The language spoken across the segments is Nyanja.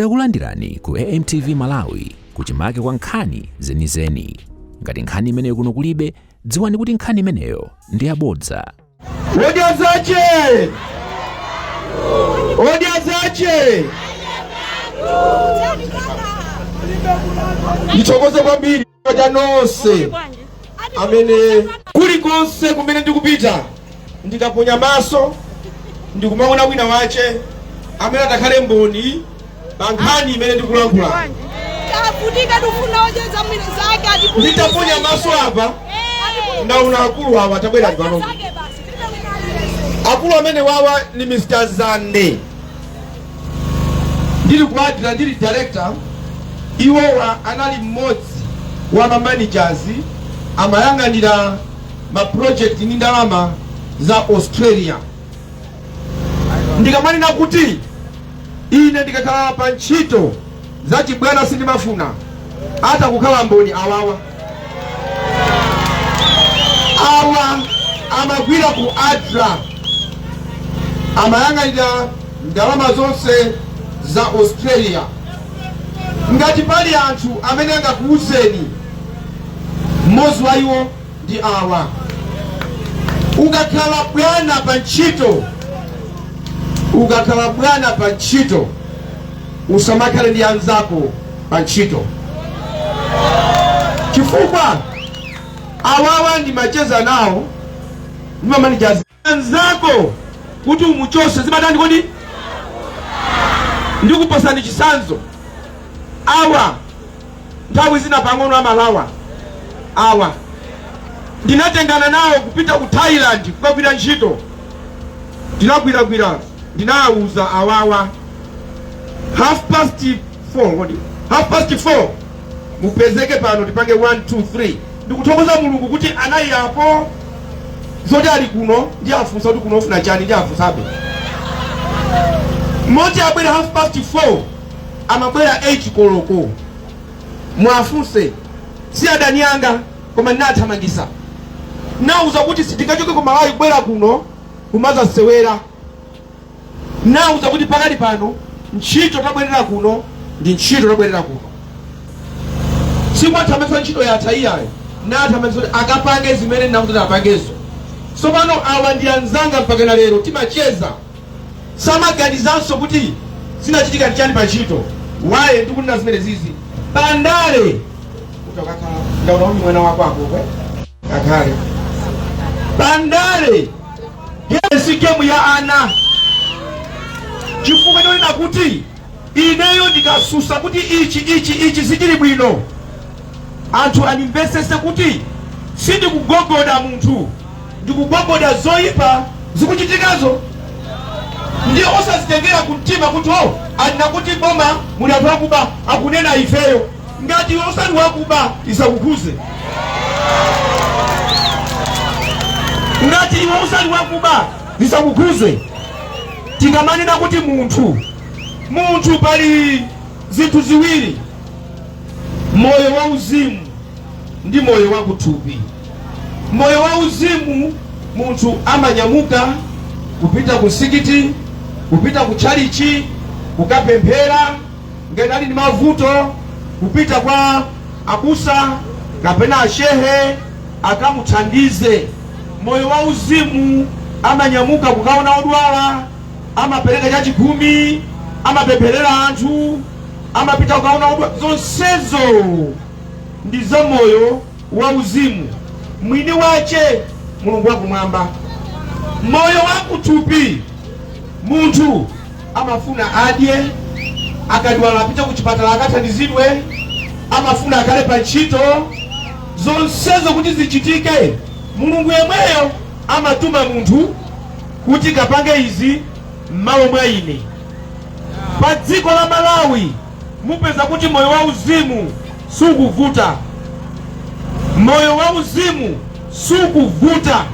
Takulandirani ku AMTV Malawi kuchimake kwa nkhani zenizeni. Ngati nkhani imeneyo kuno kulibe, dziwani kuti nkhani imeneyo ndi yabodza. Odiazache Nithokoze kwambiri nonse amene kulikonse kumene ndikupita ndikaponya maso ndikumaona wina wache amene atakhale mboni pa nkhani imene ndikulankhula. Nditaponya maso apa ndaona akulu awa tabwera pano. Akulu amene wawa ni Mr. Zande, ndili kuadira ndili director. Iwowa anali mmodzi wa managers amayang'anira ma project ni ndalama za Australia. Ndikamanena kuti ine ndikakhala pa ntchito za chibwana sindimafuna hata kukhala mboni awawa amagwira ku ADRA, amayang'anira ndalama zonse za Australia. Ngati pali anthu amene angakuuzeni mmodzi wa iwo ndi awa. Ukakhala bwana pa ntchito usamakhale ndi anzako pa ntchito, chifukwa awawa ndimacheza nawo ndi managers anzako kuti umuchose zimatani kodi ndikupasani chisanzo. Awa nthawi zina pang'ono amalawa awa ndinatengana nawo kupita ku Thailand kukagwira ntchito. Ndinagwiragwira ndinawuza awawa half past 4 mupezeke pano tipange 1 2 3. Ndikuthokoza Mulungu kuti anayi apo zoti ali kuno ndi afunsa kuti kuno ufuna chani ndi afunsabe. Mmodzi abwera half past 4 amabwera 8 koloko. Mwafunse si adani yanga koma ndinathamangisa. Nauza kuti sindingachoke ku Malawi kubwera kuno kumaza sewera. Nauza kuti pakali pano ntchito tabwerera kuno ndi ntchito tabwerera kuno. Simwathamangisa ntchito ya taiyayo nathamangisa akapange zimene nauza apangezo. Sopano awa ndi anzanga mpaka na lero timacheza samaganizanso kuti zinachitika nchani pa ntchito. Waye ndikunena zimene zizi bandale utokakhala ndaona uni mwana wako apo kakale bandale yesi game ya ana. Chifukwa ndonena kuti ineyo ndikasusa kuti ichi sichili bwino, anthu animvesese kuti sindikugogoda munthu, ndikugogoda zoyipa zikuchitikazo. Ndiyo osazitengera kumtima kuti alina kuti boma muli anthu akuba akunena ifeyo. Ngati osali wakuba isakukhuze. Ngati iwe osali wakuba isakukhuze. Tikamanena kuti munthu pali zinthu ziwiri, moyo wa uzimu ndi moyo wa kuthupi. Moyo wa uzimu munthu amanyamuka kupita ku msikiti, kupita ku chalichi, kukapemphera ngati ali ndi mavuto, kupita kwa abusa kapena ashehe akamuthandize. Moyo wa uzimu amanyamuka kukaona odwala, amapereka chachikumi, amapempherera anthu, amapita kukaona odwala. Zonsezo ndi za moyo wa uzimu. Mwini wache Mulungu wakumwamba. Moyo wa kuthupi munthu amafuna adye, akadwala apita ku chipatala akathandizidwe, amafuna akale pa ntchito. Zonsezo kuti zichitike Mulungu yemweyo amatuma munthu kuti kapange izi m'malo mwa ine. Pa dziko la Malawi mupeza kuti moyo wa uzimu sukuvuta. Moyo wa uzimu sukuvuta.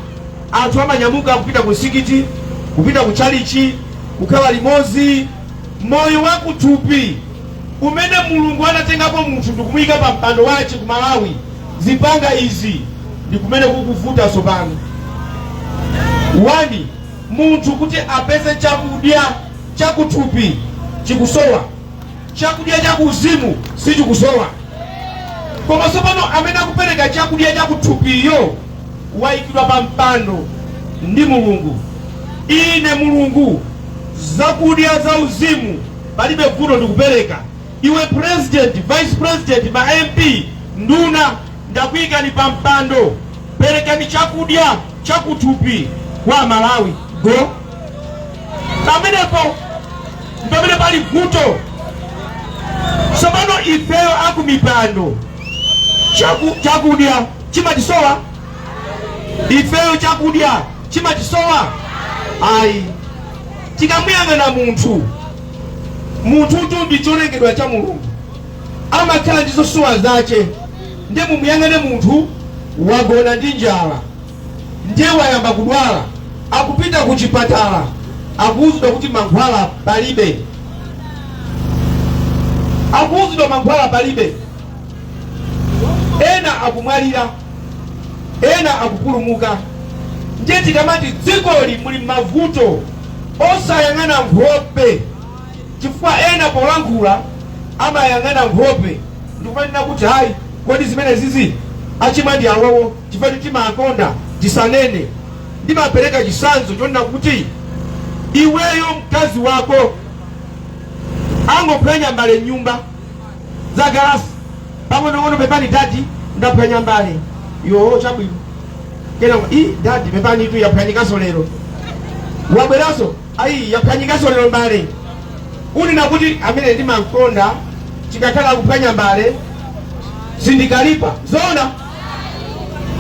Anthu amanyamuka kupita ku msikiti, kupita ku chalichi, kukhala limodzi. Moyo wa kuthupi umene Mulungu anatengapo munthu ndikumuyika pa mpando wace ku Malawi, zipanga izi ndi kumene kukuvuta sopano. Wani munthu kuti apeze chakudya chakuthupi chikusowa. chakudya cha kuzimu sichikusowa. Koma tsopano amene akupereka chakudya cha kuthupiyo wayikidwa pa mpando ndi Mulungu. Ine Mulungu zakudya za uzimu palibe vuto ndikupereka. Iwe president, vice president, ma MP, nduna, ndakuyikani pa mpando, perekani chakudya cha kuthupi kwa Malawi. Go. Pamenepo pamene pali vuto. Tsopano ifeyo akumipando chakudya chimatisowa. Ifeyo chakudya chimatisowa. Ayi, tikamuyang'ana munthu ndi cholengedwa cha Mulungu, amakhala ndi zosowa zace. Ndiye mumuyang'ane munthu wagona ndi njala, ndiye wayamba kudwala, akupita ku chipatala, akuwuzidwa kuti mankhwala palibe. Akuwuzidwa mankhwala palibe. Ena akumwalira, ena akupulumuka. Ndiye tikamati dzikoli muli mavuto, osayang'ana nkhope, chifukwa ena polankhula amayang'ana nkhope. Ndikumanena kuti hayi, kodi zimene zizi achimwa ndi awowo, chifukwa timakonda tisanene. Ndimapereka chisanzo chonena kuti iweyo mkazi wako angophwanya mbale nyumba za galasi, pang'onong'ono pepani dadi ndaphwanya mbale yo chabwino, kena dadi pepani tu yaphwanyikaso lero, wabweraso ayi yaphwanyikaso lero mbale. Unena kuti amene ndimankonda chikakhala kuphwanya mbale sindikalipa. Zona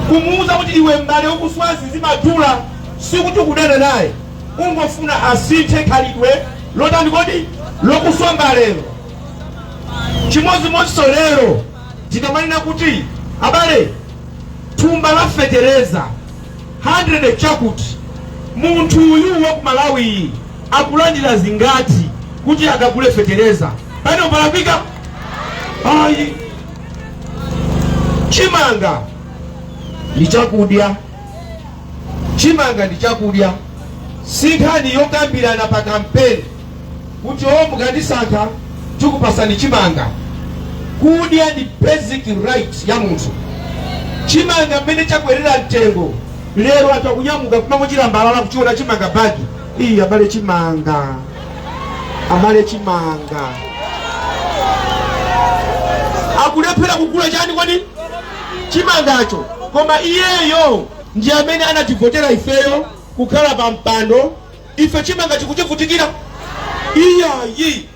kumuuza kuti iwe mbale ukuswazi zimadula, sikuti kudana naye, ungofuna asinthe khalidwe lotani kodi lokuswa mbalelo. Chimodzimodzinso lero tikamanena kuti abale thumba la fetereza 100 chakuti, munthu uyu wa ku Malawi akulandira zingati kuti akagule fetereza? Pano palapika. Ayi, chimanga ndi chakudya. Chimanga ndi chakudya, sinkhani yokambirana pa kampeni kuti mukandisankha tikupasani chimanga. Kudya ndi basic right ya munthu. Chimanga mmene chakwerera mtengo lero atakunyamuka kumango chilambalala kuchiona chimanga bagi iyi. Abale chimanga, abale chimanga akulephera kugula chani kwani chimangacho. Koma iyeyo ndi amene anativotera ifeyo kukhala pa mpando, ife chimanga chikuchivutikira iyayi.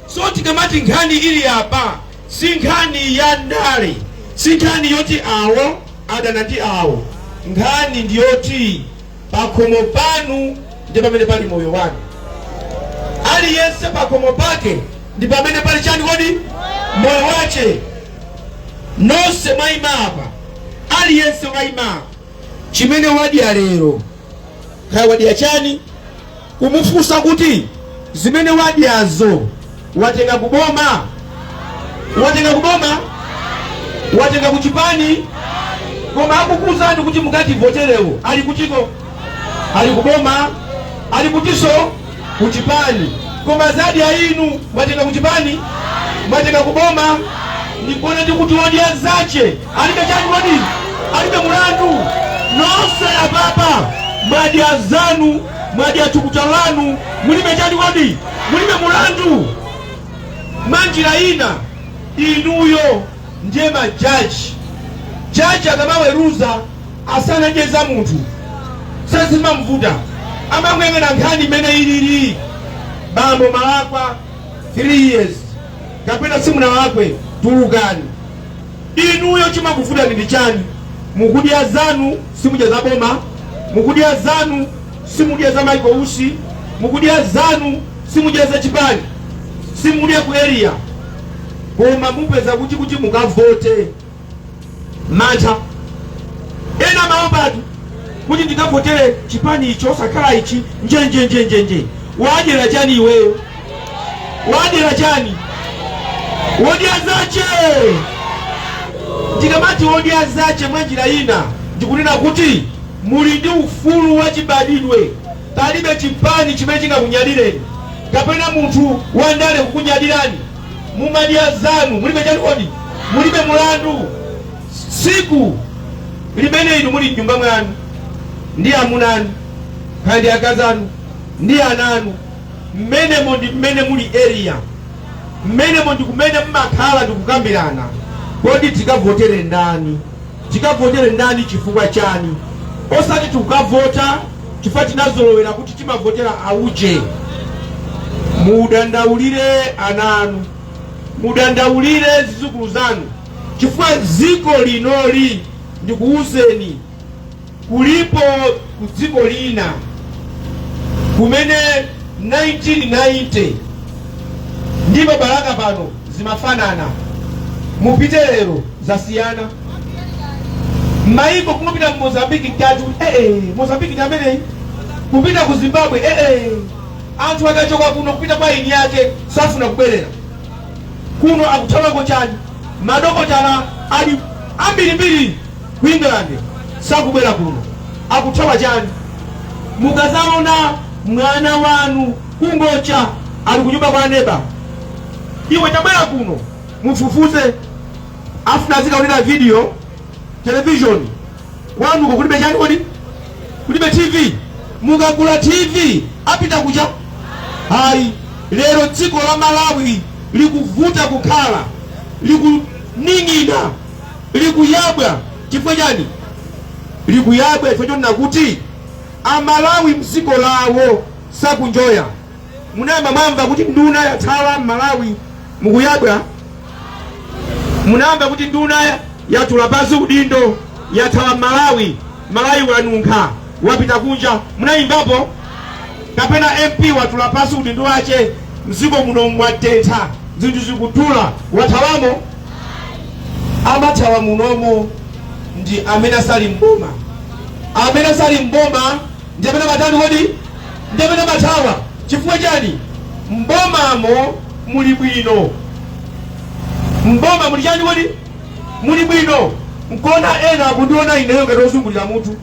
So tikamati nkhani ili apa si nkhani ya ndale, si nkhani yoti awo adana ndi awo. Nkhani ndiyoti pakhomo panu ndi pamene pali moyo wanu. Aliyense pakhomo pake ndi pamene pali chani kodi moyo wace. Nonse mwayima apa, aliyense mwayima chimene wadya lero kaya wadya chani, kumufunsa kuti zimene wadyazo watenga kuboma, watenga kuboma, watenga kuchipani. Koma akukuzani kuti mukati voterewo ali kuchiko, ali kuboma, ali kutiso kuchipani. Koma zadya inu watenga kuchipani, watenga kuboma. Ndikuona ndi kuti wadya zace alibe chani wadi, alibe mulandu. Nonse apapa mwadya zanu, mwadya chukucha lanu, mulibe chani wadi, mulibe mulandu. Manjira ina inuyo ndiye majaji. Jaji akamaweruza asanajeza munthu sazima mvuta, amang'eng'ena nkhani imene ilili. Bambo malakwa 3 years kapena simuna wakwe tulukani. Inuyo chimakuvuta ndi chani? Mukudya zanu simudya za boma, mukudya zanu simudya za maiko usi, mukudya zanu simudya za chipani, simudya ku area. Koma mupeza kuti mukavote mantha. Ena maombatu kuti ndikavotere chipani icho osakhala ichi njenjenjenjenje. Wadyera chani iweyo? Wadyera chani? Wodya zace. Ndikamati wodya zace mwanjira ina ndikunena kuti muli ndi ufulu wachibadidwe. Palibe chipani chimene chingakunyadileni kapena munthu wandale kukunyadirani. mumadya zanu mulibe chani mulibe mulandu. Siku limene inu muli nyumba mwanu ndi amunanu kandi akazanu ndi ananu mmenemo ndi mmene muli area mmenemo ndi kumene mmakhala ndi kukambirana kodi tikavotere ndani, tikavotere ndani chifukwa chani, osati tikavota chifukwa tinazolowera kuti timavotera auje. Mudandaulire ananu, mudandaulire zizukulu zanu chifukwa dziko linoli ndikuwuzeni kulipo ku dziko lina kumene 1990 ndipo baraka pano zimafanana, mupite lero zasiyana. Maiko kumupita mu Mozambique kati Mozambique ndamene kupita ku Zimbabwe anthu akachoka kuno kupita kwa ini yake safuna kubwerera kuno akuthawa chani. Madokotala ali ambirimbiri ku England sakubwera kuno akuthawa chani. Mukazaona mwana wanu kungocha ali kunyumba kwa neba, iwe tabwera kuno mufufuze afuna zikaonera video television wanu kulibe chani kodi kulibe TV. Mukagula TV apita kucha hayi. Lero dziko la Malawi likuvuta kukhala likuning'ina likuyabwa chifukwa chani likuyabwa chifukwa choni nakuti amalawi mdziko lawo sakunjoya. Munayamba mwamva kuti nduna yathawa Malawi mukuyabwa? Munayamba kuti nduna yatula pasi udindo yathawa Malawi, Malawi wanunkha wapita kunja? Munayimbapo? Kapena MP watula pasi udindo wache mdziko muno mwatentha zinthu zikutula wathawamo? Amathawa munomo ndi amene asali mboma. Amene asali mboma ndi amene matani kodi ndi amene mathawa. Chifukwa chani? Mbomamo muli bwino, mboma muli chani kodi muli bwino. Nkona ena akundiona ineyo ngati ozungulira munthu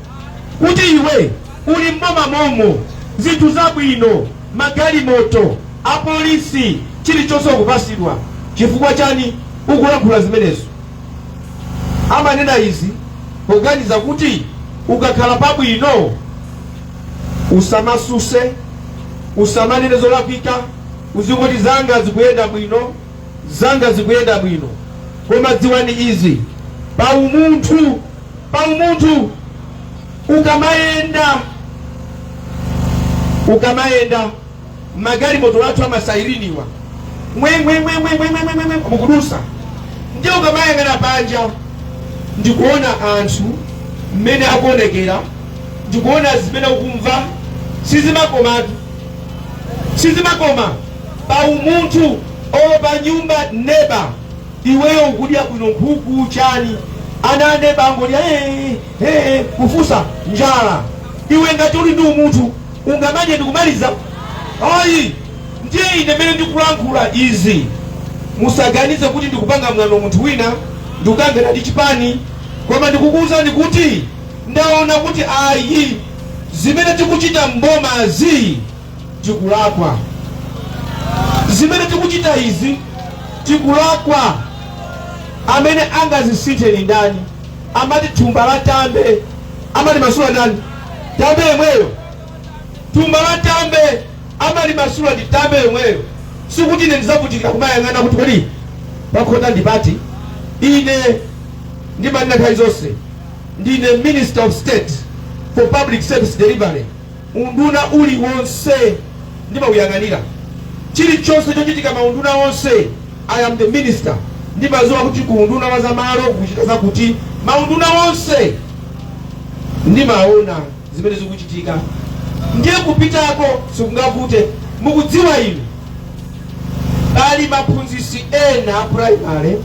kuti iwe uli mboma momo zinthu zabwino, magalimoto, apolisi, chilichonse kupasidwa. Chifukwa chani ukulankhula zimenezo? Amanena izi kuganiza kuti ukakhala pabwino usamasuse, usamanene zolakwika, uzingoti zanga zikuyenda bwino, zanga zikuyenda bwino. Koma dziwani izi, paumunthu ukamayenda magalimoto athu amasayiriniwa mukudusa, ndiye ukamayang'ana panja ndikuona anthu mmene akuonekera, ndikuona zimene ukumva sizimakoma. Paumunthu opa nyumba neba iweyo ukudya bwino nkhuku chani ana neba angolya kufusa njala, iwe ngati uli ndi umunthu ungamanye ndikumaliza? Ayi, ndiye ine mene ndikulankhula izi musaganize kuti ndikupanga mwano munthu wina ndikukangana ndi chipani. Koma ndikukuwuzani kuti ndaona kuti ayi zimene tikuchita mbomazi tikulakwa, zimene tikuchita izi tikulakwa. Amene angazisinthe ni ndani? Amati thumba la tambe, amati masula ndani? Tambe yemweyo. Thumba la tambe amati masula ndi tambe yemweyo. Sikuti ine ndizavutika kumayang'ana kuti kodi pakhota ndipati. Ine ndimanena nthawi zonse ndine Minister of State for Public Service Delivery. Unduna uliwonse ndimauyang'anira, chilichonse chochitika maunduna onse. I am the minister. Ndimazowa kuti kuunduna wa zamalo kuchita zakuti maunduna onse ndimaona zimene zikuchitika. Ndiye kupitako sikungavute. Mukudziwa inu ali maphunzitsi ena primary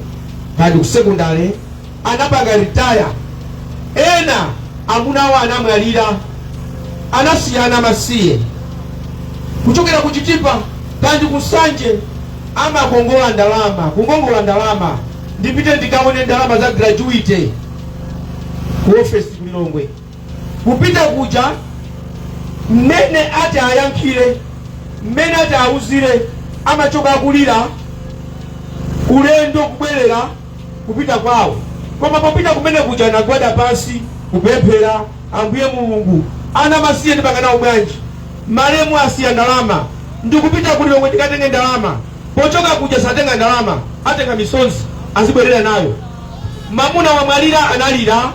kandi ku secondary anapanga retire, ena amunawo anamwalira, anasiyana masiye kuchokera kuchitipa kandi kusanje amakongola ndalama, kukongola ndalama. Ndipite ndikaone ndalama za graduate ku office kulilongwe, kupita kuja mmene ati ayankhire, mmene ati auzire amachoka kulira ulendo kubwerera kupita kwawo, koma popita kumene kuja anagwada pansi kupemphera, Ambuye Mulungu ana masiye ndipanganawo bwanji, malemu asiya ndalama, ndikupita kuti lomwe ndikatenge ndalama, pochoka kuja satenga ndalama, atenga misonzi azibwerera nayo. Mamuna wamwalira analira,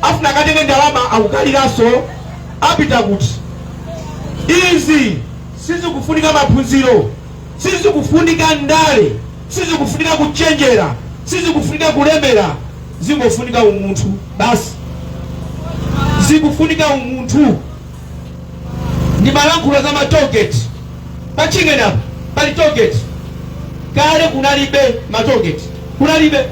afuna akatenge ndalama akukaliranso, apita kuti. Izi sizikufunika maphunziro, sizikufunika ndale, sizikufunika kuchenjera, sizikufunika kulemera, zingofunika umunthu basi. Zikufunika umunthu. Ndi malankhula za matogeti pachingeni apa pali togeti, kale kunalibe matogeti, kunalibe,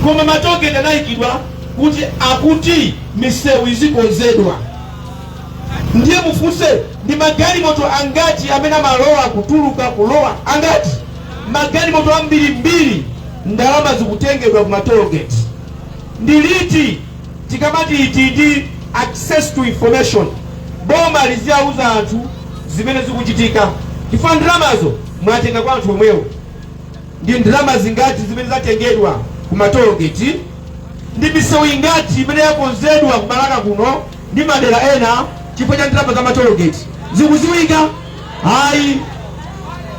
koma matogeti anayikidwa kuti akuti misewu izikonzedwa. Ndiye mufunse ndi magalimoto angati amene amalowa kutuluka kulowa, angati magalimoto ambirimbiri ndalama zikutengedwa ku matogeti. Ndi liti tikamati itidi access to information, boma liziyauza anthu zimene zikuchitika, chifukwa ndalamazo mwatenga kwa anthu omwewo. Ndi ndalama zingati zimene zatengedwa ku matogeti, ndi misewu ingati imene yakonzedwa kumalaka kuno ndi madera ena chifukwa cha ndalama za matogeti, zikuziwika? Hayi.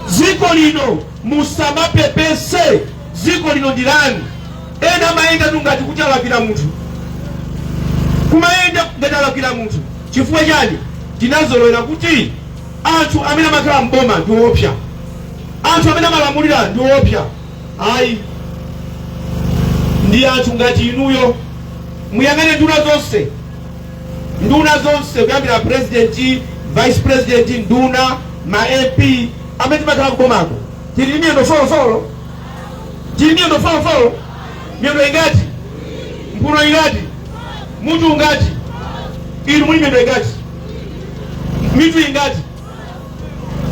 Ziko lino musamapepese, ziko lino ndi lanu. Ena mayenda ngati kuti alapira munthu, kumayenda ngati alapira munthu. Chifukwa chani? Tinazolowera kuti anthu amene amakhala mboma ndi woopsa, anthu amene amalamulira ndi woopsa. Hayi, ndi anthu ngati inuyo muyang'ane nduna zonse kuyambira president, vice president, nduna, ma MP amene timakhala kubomako. Tili miyendo folofolo, tili miyendo folofolo, miyendo ingati, mphuno ingati, mutu ungati, inu muli miyendo ingati, mitu ingati,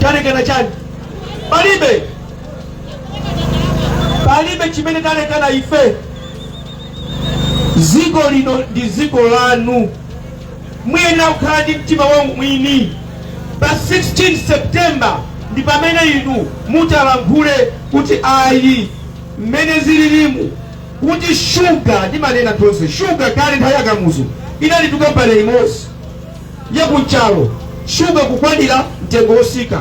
talekana chani? Palibe, palibe chimene talekana ife. Ziko lino ndi ziko lanu, mwina kukhala ndi mtima wanu mwini. Pa 16 September ndi pamene inu mutalankhule kuti ayi mmene zililimu, kuti shuga ndi manena tonse shuga kale nthawi yakamuzo inali tukampani imodzi yakuchalo, shuga kukwanira mtengo wosika,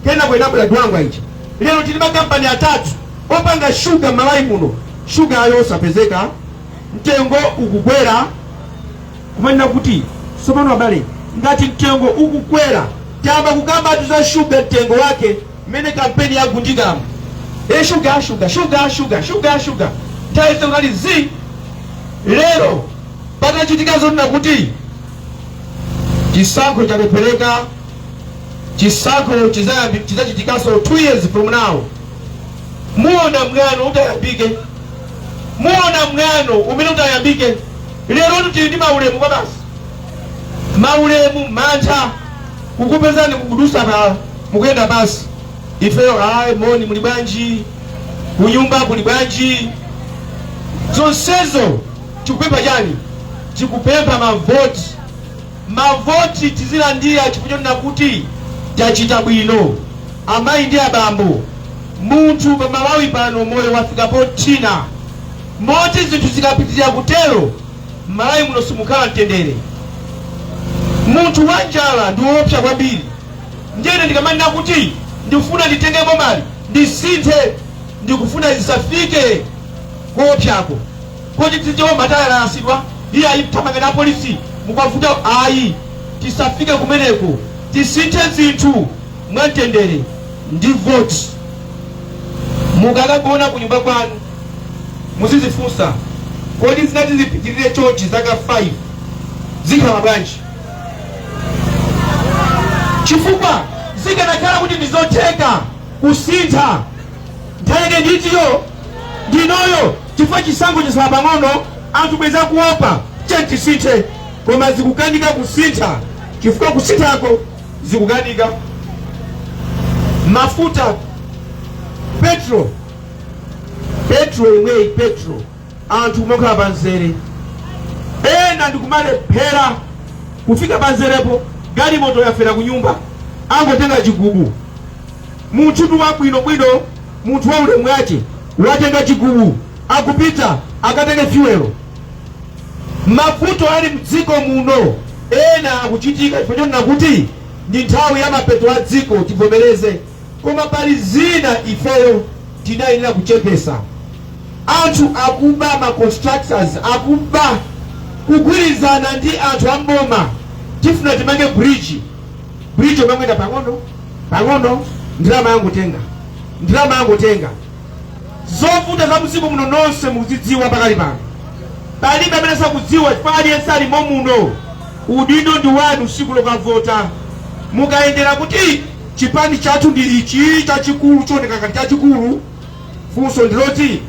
kena kwenabula dwangwa ichi. Lero tili makampani atatu opanga shuga malawi muno, shuga ayo osapezeka, mtengo ukukwera. Kumanena kuti sopano abale, ngati mtengo ukukwera tamba kukamba atuza shuga mtengo wake mmene kampeni yagundikamu. Shuga taise unali zi. Lero patachitika zonena kuti chisankho chalephereka, chisankho chizachitikaso 2 years from now. Muona mwano utayambike, muona mwano umene utayambike. Lero tili ndi maulemu kwa basi, maulemu mantha kukupezani kukudusa pa mukuyenda basi. Ifeyo hayi moni muli bwanji, kunyumba kuli bwanji. Zonsezo chikupempha chani? Chikupempha mavoti. Mavoti tizilandira chifukwa chonena kuti tachita bwino. Amayi ndi abambo, munthu pa Malawi pano moyo wafikapo thina. Moti zinthu zikapitirira kutero Malawi muno simukhala mtendere. Munthu wanjala ndi woopsa kwambiri. Njene ndikamanena kuti ndikufuna nditenge bomali ndisinthe, ndikufuna zisafike kuopsako kuti tiziwo matayala asidwa iye ayithamanga na polisi mukavuta. Ayi, tisafike kumeneko, tisinthe zinthu mwamtendere ndi voti. Mukakagona ku nyumba kwanu muzizifunsa kodi zinati zipitirire chochi zaka 5 zikhala bwanji, chifukwa zikanakhala kuti ndizotheka kusintha nthayeke nditiyo ndinoyo. Chifukwa chisankho chisala pang'ono anthu bweza kuopa tisinthe, koma zikukanika kusintha chifukwa kusinthako zikukanika. Mafuta, petro imweyi, petro anthu mokhala panzere ena ndikumalephera kufika panzerepo, galimoto yafera kunyumba, angotenga chigubu. Munthu wabwinobwino munthu wa ulemu yace watenga chigubu akupita akatenge fuelo. Mavuto ali mdziko muno ena akuchitika chifukwa nakuti ndi nthawi ya mapeto a dziko tivomereze, koma pali zina ifeyo tinayenera kuchepesa. Anthu akuba ma constructors akuba kugwirizana ndi anthu amboma tifuna timange bridge omangwenda pang'ono ndalama yangotenga zovuta za mdziko muno nonse mukuzidziwa pakali pano. Palibe amene sakudziwa chifukwa aliyense alimo muno. Udindo ndi wanu usiku lokavota. Mukayendera kuti chipani chathu ndi ichi chachikulu chooneka ngati chachikulu, funso ndiloti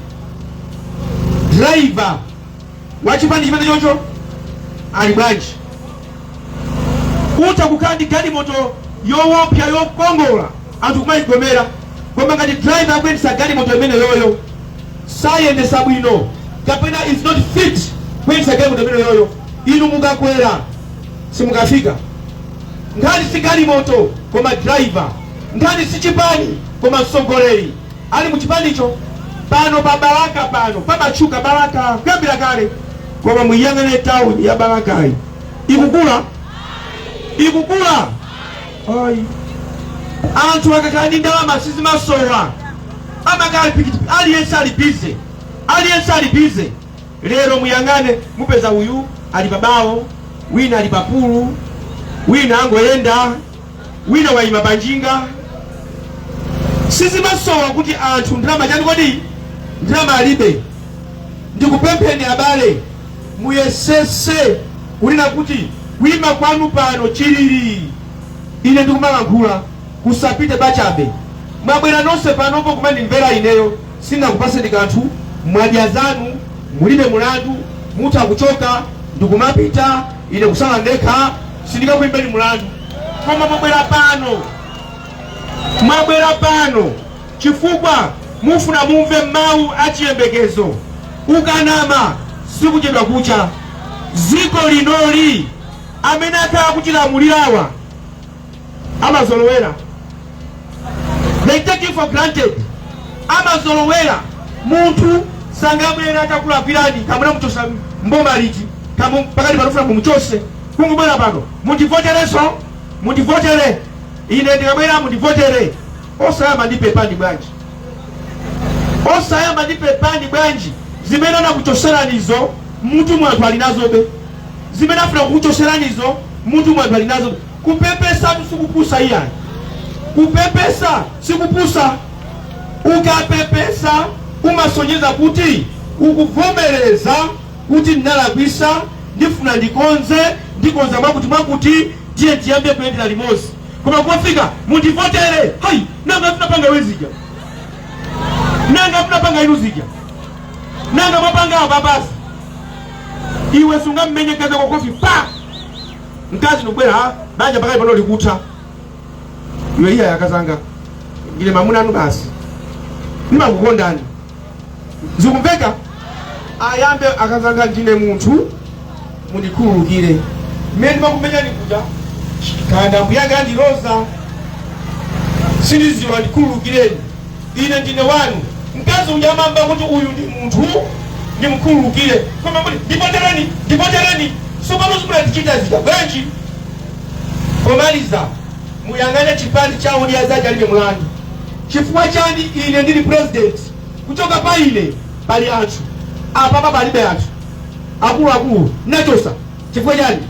driver wa chipani chimene chocho ali bwanji? Uta kukhala ndi galimoto yoopsa yokongola anthu kumayigomera, koma ngati driver akuyendesa galimoto imene yoyo sayendesa bwino kapena is not fit kuyendesa galimoto imene yoyo, inu mukakwera simukafika. Ngati si galimoto koma driver, ngati si chipani koma mtsogoleri ali muchipanicho. Pano pa Baraka pano pamatchuka Baraka kuyambira kale, koma muyang'ane town ya Barakayi ikukula. Ayi anthu akakhala ndi ndalama sizimasowa, amakhala pikipiki, aliyense ali busy. Lero muyang'ane mupeza uyu ali pabawo, wina ali papulu, wina angoyenda, wina wayima panjinga. Sizimasowa kuti anthu ndalama chani, kodi ndalama alibe. Ndikupempheni abale muyesese kunena kuti kuima kwanu pano chilili. Ine ndikumalankhula kusapite bachabe. Mwabwera nonse panopo kumandimvera ineyo sinakupaseni kanthu, mwadya zanu, mulibe mulandu, mutha kuchoka ndikumapita, ine kusala ndekha sindikakuimbeni mulandu. Koma mwabwera pano chifukwa mufuna mumve mawu achiyembekezo. Ukanama sikuchedwa kucha. Ziko linoli amene akhala kuchilamulirawa amazolowera. They take you for granted. Amazolowera. Munthu sangabwera atakulakwirani kamuna muchosa mboma liti pakati panofuna mumuchose kungubwera pano mundivotere ine ndikabwera mundivotere. Osayamba ndi pepani bwanji zimene anakuchoseranizo munthu mwanthu ali nazobe, zimene afuna kukuchoseranizo munthu mwanthu ali nazobe. Kupepesa sikupusa iyani, kupepesa sikupusa. Ukapepesa umasonyeza kuti ukuvomereza kuti ndinalakwisa, ndifuna ndikonza mwakuti tiye tiyambe kuyendera limodzi. Koma kufika mundivotere, hayi nanga tunapanga wezija, nanga tunapanga inuzija, nanga mapanga ababazi. Iwe sunga mmenye kaza kwa kofi pa mkazi nubwera banja pakali pano likuta iwe iya yakazanga ngile mamuna anu basi nima kukondani zikumveka. Ayambe akazanga ndine munthu mundikhululukire mmene makumenya ndikuta kanda mbuyaga ndiroza sindiziwa ndikhululukireni ine ndine wanu. Mkazi unyamamba kuti uyu ndi munthu ndimkhululukire, koma kuti ndipotereni sopano zimula tichita zija bwanji. Komaliza muyang'ane chipani chawo ndi azaji alibe mulandu. Chifukwa chani ine ndili president kuchoka pa ine pali anthu apa palibe anthu akulu nachosa. Chifukwa chani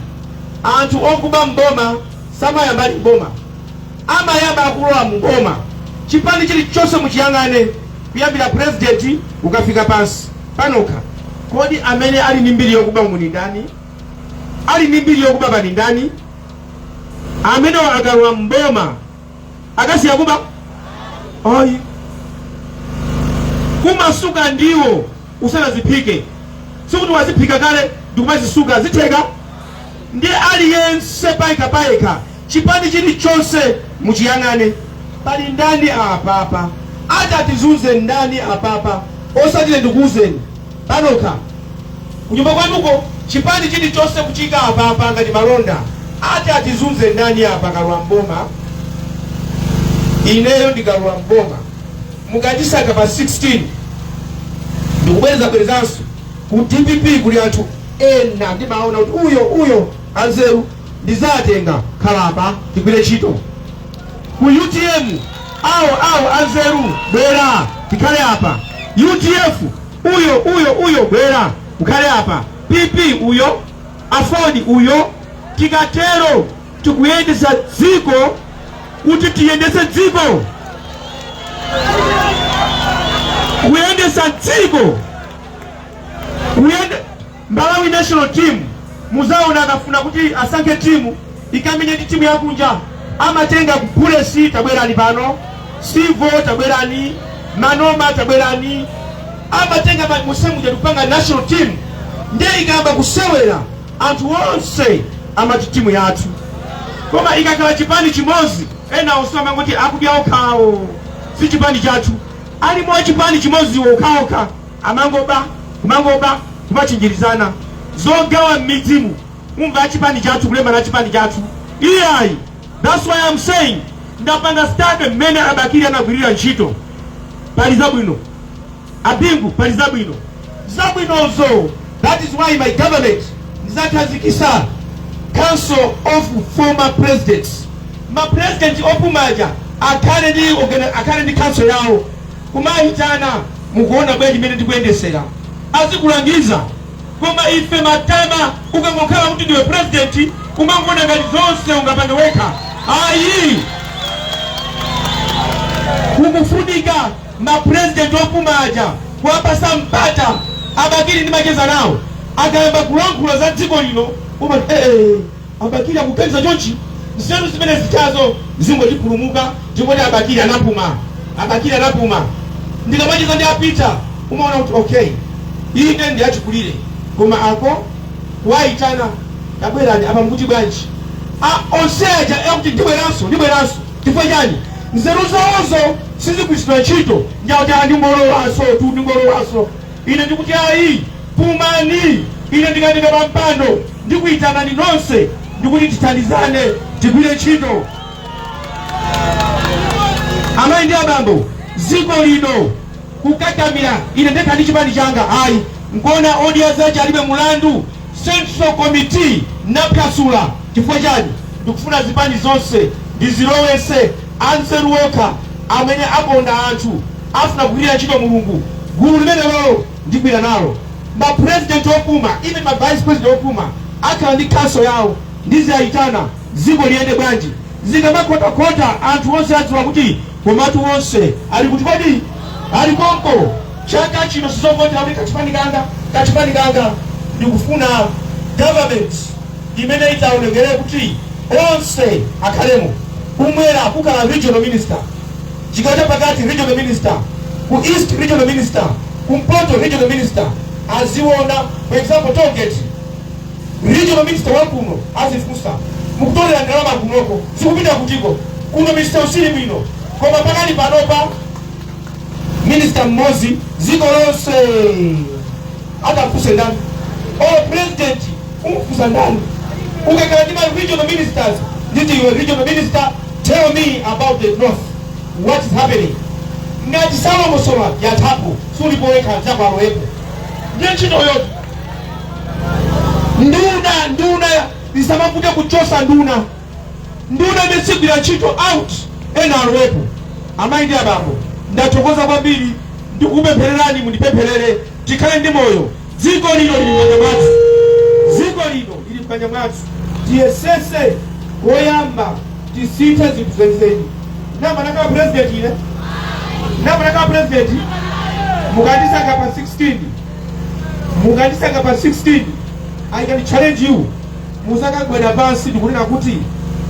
anthu okuba mboma samayamba ali mboma, amayamba akulowa mboma. Chipani chilichonse muchiyang'ane kuyambira president ukafika pansi panoka. Kodi amene ali ndi mbiri yokuba muni ndani? Ali ndi mbiri yokuba pani ndani? Amene akalowa mboma akasiya kuba oyi kumasuka ndiwo usanazipike. Sikuti wazipika kale ndikumazisuka ziteka. Ndi aliyense paika chipani chilichonse muchiyang'ane pali ndani apapa, ati atizunze ndani apapa, osatile ndikuuzeni panoka kunyumba kwanuko chipani chilichonse kuchika apapa ngati malonda, ati atizunze ndani apa kalwa mboma. Ineyo ndikalwa mboma mukatisaka pa 16 ndikubweza bwerezanso ku DPP kuli anthu ena ndimaona kuti uyo anzeru ndizatenga khalapa tigwire ntchito. Ku UTM awo anzeru bwera tikhale apa. UTF uyo bwera ukhale apa. PP uyo, afodi uyo, tikatero tikuyendesa dziko kuti tiyendese dziko. Kuyendesa dziko. Malawi national team muzaona akafuna kuti asanke timu ikamenye ndi timu yakunja amatenga kupulesi tabwerani pano, Sivo tabwerani, Manoma tabwerani, amatenga musemuja kupanga national team ndiye ikamba kusewera anthu onse amati timu yathu. Koma ikakhala chipani chimozi ena osoma ngoti akudya okhawo si chipani chathu. Alimo chipani chimozi okhaokha amangoba kumachinjirizana zogawa mizimu umva chipani chathu kulema na chipani chathu iyayi. That's why I'm saying ndapanga stade mmene abakiri anagwirira ntchito pali zabwino abingu pali zabwinozo. That is why my government nzakhazikisa council of former presidents. Ma president opumaja akhale ndi council yawo kumayitana mukuona bwezi mmene tikuyendesera azikulangiza. Koma ife matama ukangokhala kuti ndiwe president kumangona ngati zonse ungapange wekha ayi. Kumufunika ma president opumaja kuwapasa mpata abakiri ndi macheza nawo akayamba kulankhula za dziko lino uma abakiri akuganiza chonchi nzeru zimene zitazo zingotipulumuka ndikoti abakiri anapuma ndikamacheza ndi apita umaona kuti okay ine ndiyachikulire. Koma ako waitana tabwerani apa mkuti bwanji onseja ekuti ndibweranso chifukwa chani nzeru zawozo sizikuisira ntchito njauti ndingolowaso ine ndikuti ayi pumani. Ine ndikandika pampando ndikuitana nonse ndikuti tithandizane tigwire ntchito. Amayi ndi abambo dziko lino kukakamira ine ndekha ndi chipani changa ayi nkona audience aja alibe mulandu Central Committee napasula chifukwa chani ndikufuna zipani zonse ndizilowese anzeru okha amene akonda anthu afuna kugwirira ntchito mulungu. Gulu limene lolo ndigwira nalo. Ma president opuma even ma vice president opuma akhala ndi council yawo ndizayitana dziko liyende bwanji. Zikamakota anthu onse adziwa kuti komatu onse ali kuti kodi ali konko chaka chino sizovota kuti kachipani kanga ndikufuna government imene itaonekere kuti onse akhalemo. Kumwera kukhala regional minister, chikata pakati regional minister, ku east regional minister, kumpoto regional minister aziona. For example target regional minister wakuno azifusa mukutolera ndalama kunoko sikupita kutiko kuno minister usili bwino koma pakali panopa minister mmozi ziko lonse atafuse ndani president umfusa ndani ukakhala ndi regional ministers nditi your regional minister tell me about the north what is happening. Ngati Salomosola yatapo sulipoweka zako aloepo ndiye ntchito yote. Nduna isamakuja kuchosa nduna imesigwira ntchito out ena aloepo. Amayi ndi abambo ndathokoza kwambiri ndikupemphererani mundipempherere tikhale ndi moyo. Dziko lino lili mkanja mwathu tiyesese koyamba tisinthe zinthu zenizeni. Namanaka president mukandisanga pa 16 I can challenge you musakagwera pansi ndikunena kuti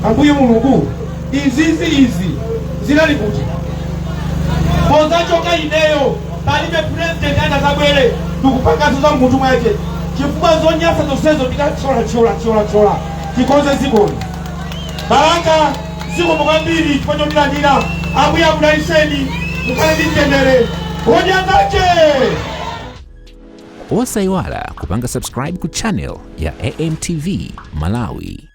ambuye mulungu izi zinali kuti pozachoka ineyo palibe president anazabwere ndikupangazo za munthu mwake chifukwa zonyasa zonsezo ndikachola tikonze zikoni baraka ziko mukambiri chifukwa chomilandira ambuye akudaliseni mukhale ndi mtendere onyanzache. Osayiwala kupanga subscribe ku channel ya AMTV Malawi.